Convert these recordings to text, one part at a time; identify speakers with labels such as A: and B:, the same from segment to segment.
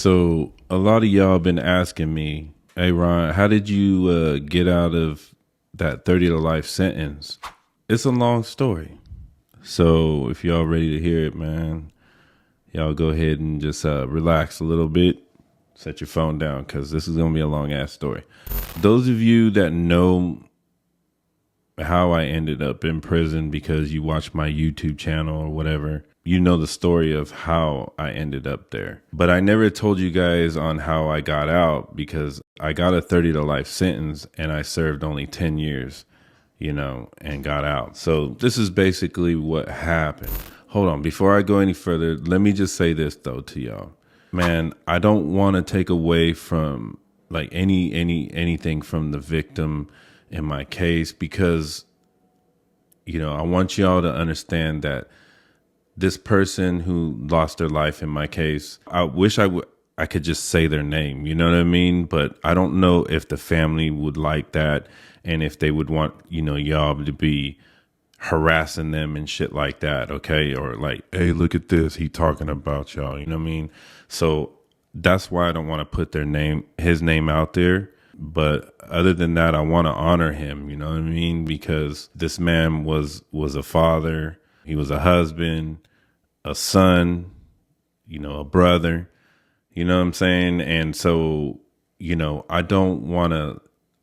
A: So a lot of y'all been asking me, hey Ron, how did you get out of that 30 to life sentence? It's a long story. So if y'all ready to hear it, man, y'all go ahead and just relax a little bit. Set your phone down because this is going to be a long ass story. Those of you that know how I ended up in prison because you watch my YouTube channel or whatever, you know the story of how I ended up there. But I never told you guys on how I got out because I got a 30 to life sentence and I served only 10 years, and got out. So this is basically what happened. Hold on. Before I go any further, let me just say this though to y'all. Man, I don't want to take away from like anything from the victim in my case because, I want y'all to understand that this person who lost their life in my case, I wish I could just say their name, you know what I mean? But I don't know if the family would like that and if they would want, y'all to be harassing them and shit like that, okay? Or like, hey, look at this, he talking about y'all, you know what I mean? So that's why I don't want to put his name out there. But other than that, I want to honor him, you know what I mean? Because this man was a father, he was a husband, a son, a brother, you know what I'm saying? And so, I don't want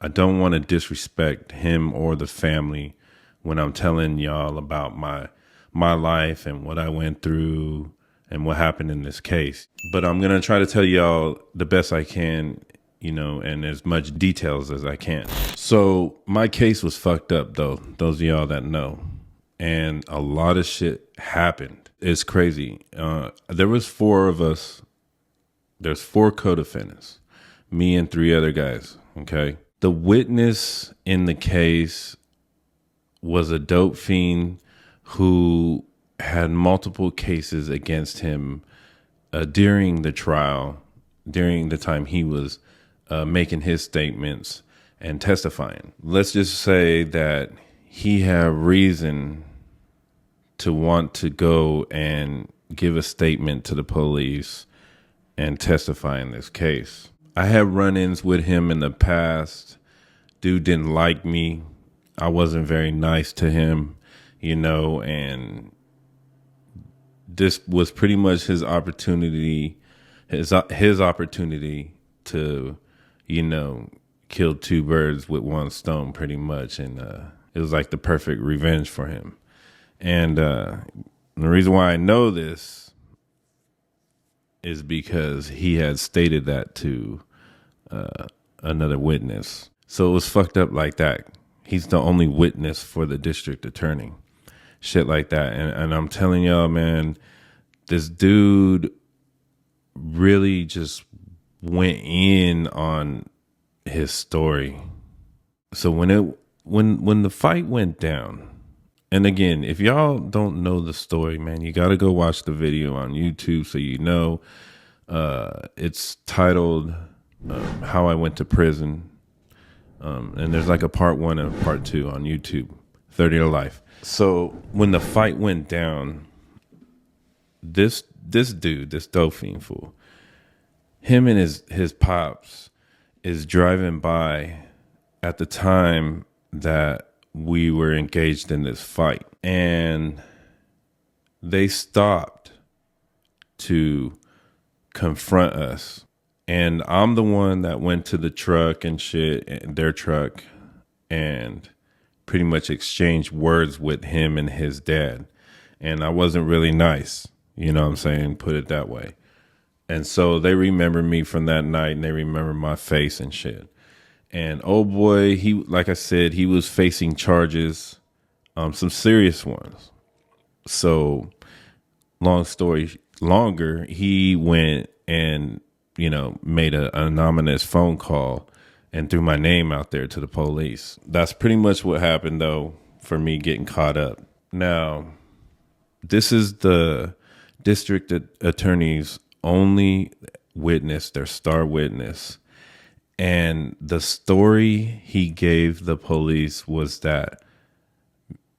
A: to disrespect him or the family when I'm telling y'all about my life and what I went through and what happened in this case. But I'm going to try to tell y'all the best I can, and as much details as I can. So my case was fucked up though, those of y'all that know. And a lot of shit happened. It's crazy. There was 4 of us. There's 4 co-defendants, me and 3 other guys. Okay. The witness in the case was a dope fiend who had multiple cases against him during the trial, during the time he was making his statements and testifying. Let's just say that he had reason to want to go and give a statement to the police and testify in this case. I had run-ins with him in the past. Dude didn't like me. I wasn't very nice to him, and this was pretty much his opportunity, his opportunity to, kill 2 birds with 1 stone pretty much. And it was like the perfect revenge for him. And the reason why I know this is because he had stated that to another witness. So it was fucked up like that. He's the only witness for the district attorney. Shit like that. And I'm telling y'all, man, this dude really just went in on his story. So when the fight went down, and again, if y'all don't know the story, man, you got to go watch the video on YouTube so you know. It's titled How I Went to Prison. And there's like a part 1 and a part 2 on YouTube, 30 to life. So when the fight went down, this dude, this dope fiend fool, him and his pops is driving by at the time that we were engaged in this fight. And they stopped to confront us. And I'm the one that went to the truck and shit, and their truck, and pretty much exchanged words with him and his dad. And I wasn't really nice, you know what I'm saying? Put it that way. And so they remember me from that night, and they remember my face and shit. And oh boy, like I said, he was facing charges, some serious ones. So long story longer, he went and, made an anonymous phone call and threw my name out there to the police. That's pretty much what happened though, for me getting caught up. Now, this is the district attorney's only witness, their star witness. And the story he gave the police was that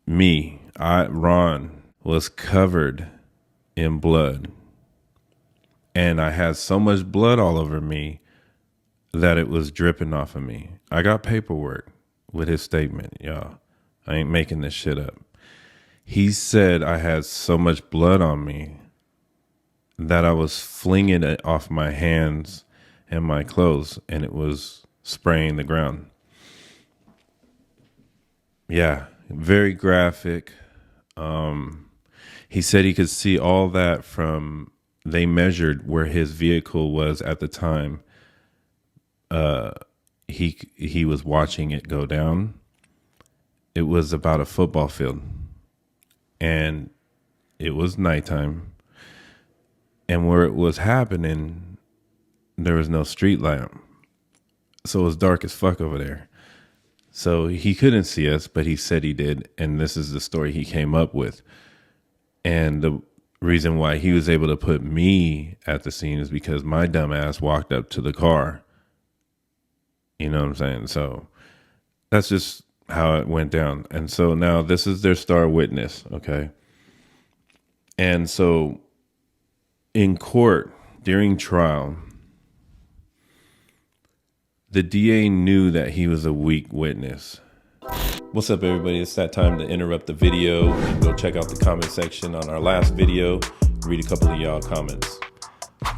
A: Ron, was covered in blood. and I had so much blood all over me that it was dripping off of me. I got paperwork with his statement, y'all. I ain't making this shit up. He said I had so much blood on me that I was flinging it off my hands and my clothes, and it was spraying the ground. Yeah, very graphic. He said he could see all that from, they measured where his vehicle was at the time. He was watching it go down. It was about a football field, and it was nighttime. And where it was happening, there was no street lamp, so it was dark as fuck over there. So he couldn't see us, but he said he did, and this is the story he came up with. And the reason why he was able to put me at the scene is because my dumb ass walked up to the car. You know what I'm saying? So that's just how it went down. And so now this is their star witness, okay? And so in court, during trial, the DA knew that he was a weak witness. What's up, everybody? It's that time to interrupt the video and go check out the comment section on our last video. Read a couple of y'all comments.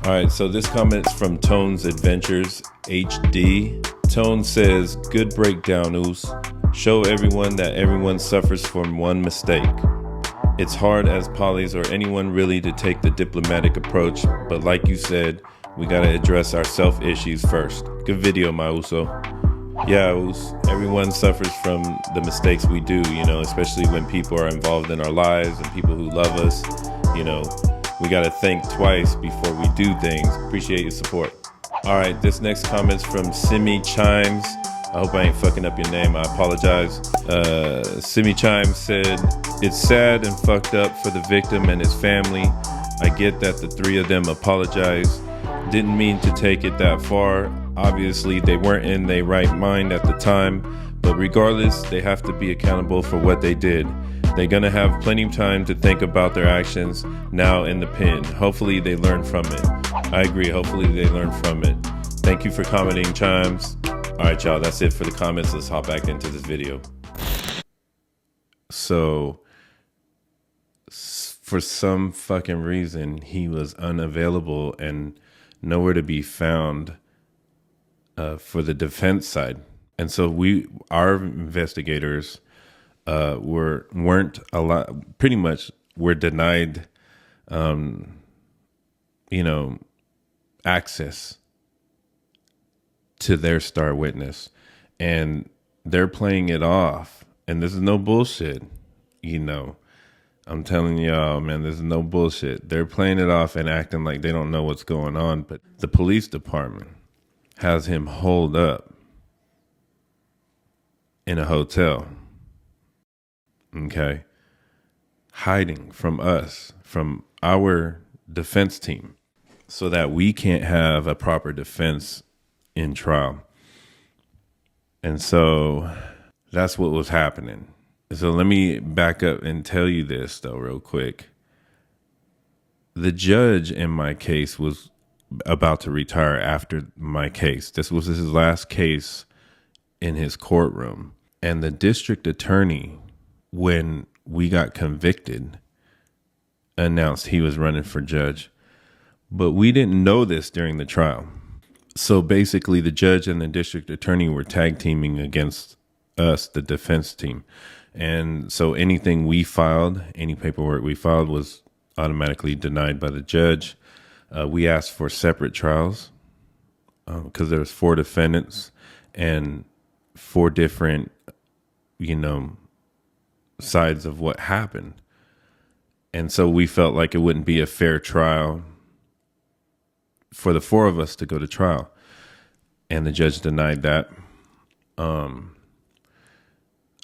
A: All right, so this comment's from Tone's Adventures HD. Tone says, good breakdown, Oos. Show everyone that everyone suffers from one mistake. It's hard as polys or anyone really to take the diplomatic approach, but like you said, we gotta address our self-issues first. Good video, my Uso. Yeah, everyone suffers from the mistakes we do, you know, especially when people are involved in our lives and people who love us. You know, we got to think twice before we do things. Appreciate your support. All right, this next comment's from Simi Chimes. I hope I ain't fucking up your name. I apologize. Simi Chimes said, it's sad and fucked up for the victim and his family. I get that the three of them apologized. Didn't mean to take it that far. Obviously, they weren't in their right mind at the time, but regardless, they have to be accountable for what they did. They're gonna have plenty of time to think about their actions now in the pen. Hopefully, they learn from it. I agree. Hopefully, they learn from it. Thank you for commenting, Chimes. All right, y'all, that's it for the comments. Let's hop back into this video. So, for some fucking reason, he was unavailable and nowhere to be found for the defense side. And so our investigators weren't allowed, pretty much were denied, access to their star witness. And they're playing it off. And this is no bullshit, you know. I'm telling y'all, man, there's no bullshit. They're playing it off and acting like they don't know what's going on. But the police department has him holed up in a hotel, okay, hiding from us, from our defense team, so that we can't have a proper defense in trial. And so that's what was happening. So let me back up and tell you this, though, real quick. The judge in my case was about to retire after my case. This was his last case in his courtroom. And the district attorney, when we got convicted, announced he was running for judge. But we didn't know this during the trial. So basically, the judge and the district attorney were tag teaming against us, the defense team. And so anything we filed, any paperwork we filed, was automatically denied by the judge. We asked for separate trials because there was 4 defendants and 4 different, sides of what happened. And so we felt like it wouldn't be a fair trial for the 4 of us to go to trial. And the judge denied that.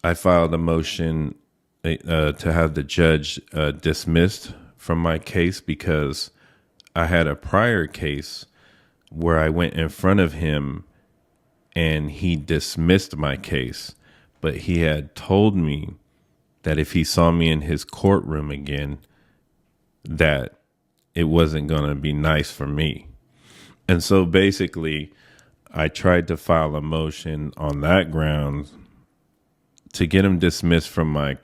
A: I filed a motion to have the judge dismissed from my case because I had a prior case where I went in front of him and he dismissed my case, but he had told me that if he saw me in his courtroom again, that it wasn't going to be nice for me. And so basically, I tried to file a motion on that grounds to get him dismissed from my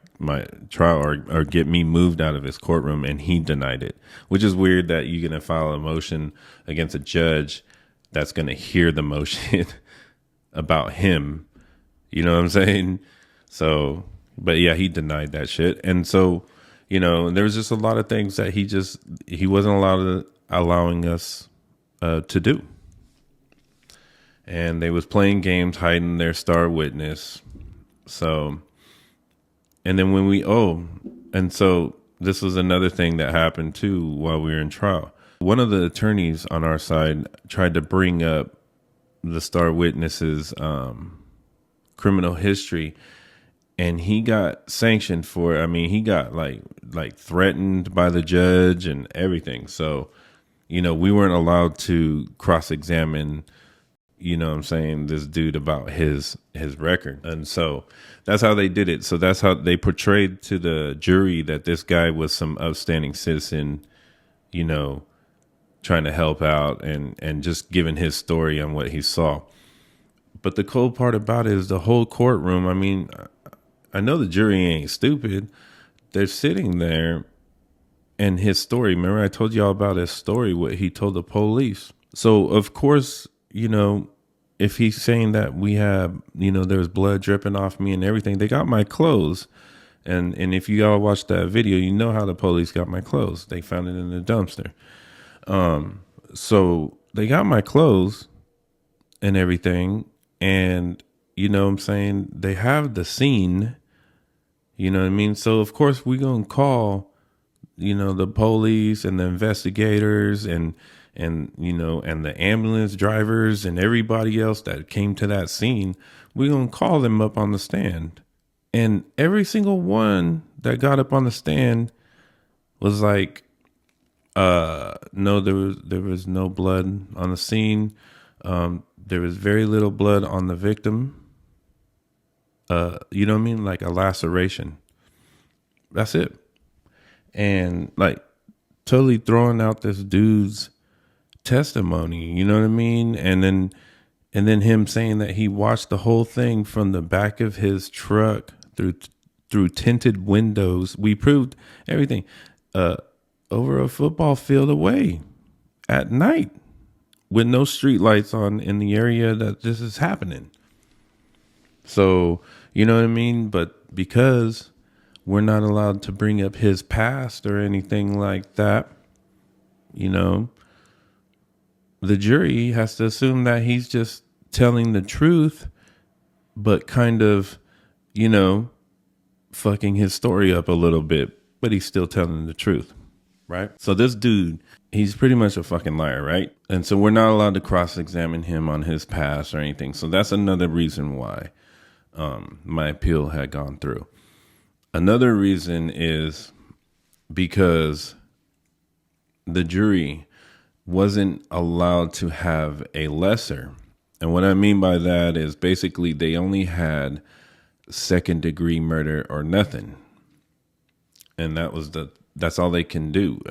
A: trial, or get me moved out of his courtroom, and he denied it, which is weird that you're going to file a motion against a judge that's going to hear the motion about him. You know what I'm saying? So, but yeah, he denied that shit. And so, there was just a lot of things that he wasn't allowing us to do. And they was playing games, hiding their star witness. So, and then and so this was another thing that happened too while we were in trial. One of the attorneys on our side tried to bring up the star witness's criminal history, and he got sanctioned for it. I mean, he got like threatened by the judge and everything. So, we weren't allowed to cross-examine, this dude about his record. And so that's how they did it. So that's how they portrayed to the jury that this guy was some upstanding citizen, trying to help out and just giving his story on what he saw. But the cold part about it is the whole courtroom. I mean, I know the jury ain't stupid. They're sitting there, and his story, remember I told y'all about his story, what he told the police. So of course, if he's saying that we have, there's blood dripping off me and everything, they got my clothes. And if you all watched that video, you know how the police got my clothes. They found it in the dumpster. So they got my clothes and everything. And, they have the scene, So of course we're going to call, the police and the investigators and the ambulance drivers and everybody else that came to that scene. We're going to call them up on the stand. And every single one that got up on the stand was like, no, there was no blood on the scene. There was very little blood on the victim. You know what I mean? Like a laceration. That's it. And like totally throwing out this dude's testimony, you know what I mean? And then him saying that he watched the whole thing from the back of his truck through tinted windows. We proved everything over a football field away at night with no street lights on in the area that this is happening. So, you know what I mean? But because we're not allowed to bring up his past or anything like that, the jury has to assume that he's just telling the truth, but kind of, fucking his story up a little bit, but he's still telling the truth, right? So this dude, he's pretty much a fucking liar, right? And so we're not allowed to cross-examine him on his past or anything. So that's another reason why my appeal had gone through. Another reason is because the jury wasn't allowed to have a lesser. And what I mean by that is basically they only had second degree murder or nothing. And that's all they can do.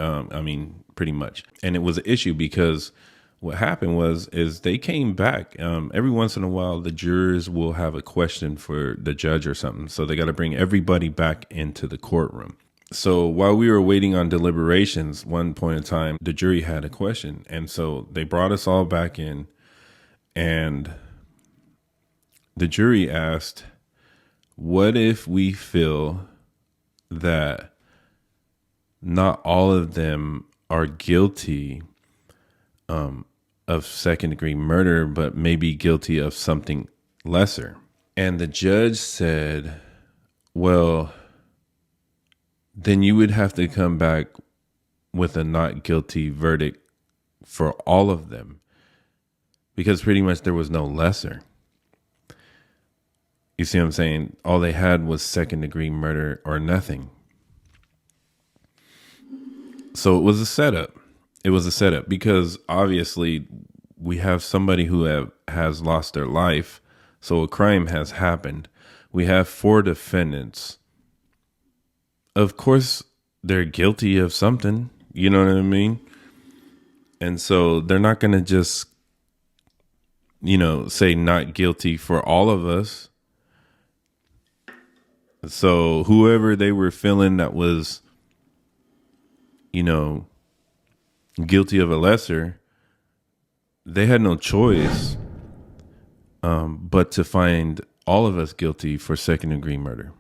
A: Pretty much. And it was an issue because what happened is they came back. Every once in a while, the jurors will have a question for the judge or something. So they got to bring everybody back into the courtroom. So while we were waiting on deliberations, one point in time, the jury had a question. And so they brought us all back in, and the jury asked, what if we feel that not all of them are guilty of second degree murder, but maybe guilty of something lesser? And the judge said, well, then you would have to come back with a not guilty verdict for all of them, because pretty much there was no lesser. You see what I'm saying? All they had was second degree murder or nothing. So it was a setup. It was a setup because obviously we have somebody who has lost their life. So a crime has happened. We have 4 defendants. Of course, they're guilty of something. You know what I mean? And so they're not going to just, say not guilty for all of us. So whoever they were feeling that was, guilty of a lesser, they had no choice but to find all of us guilty for second degree murder.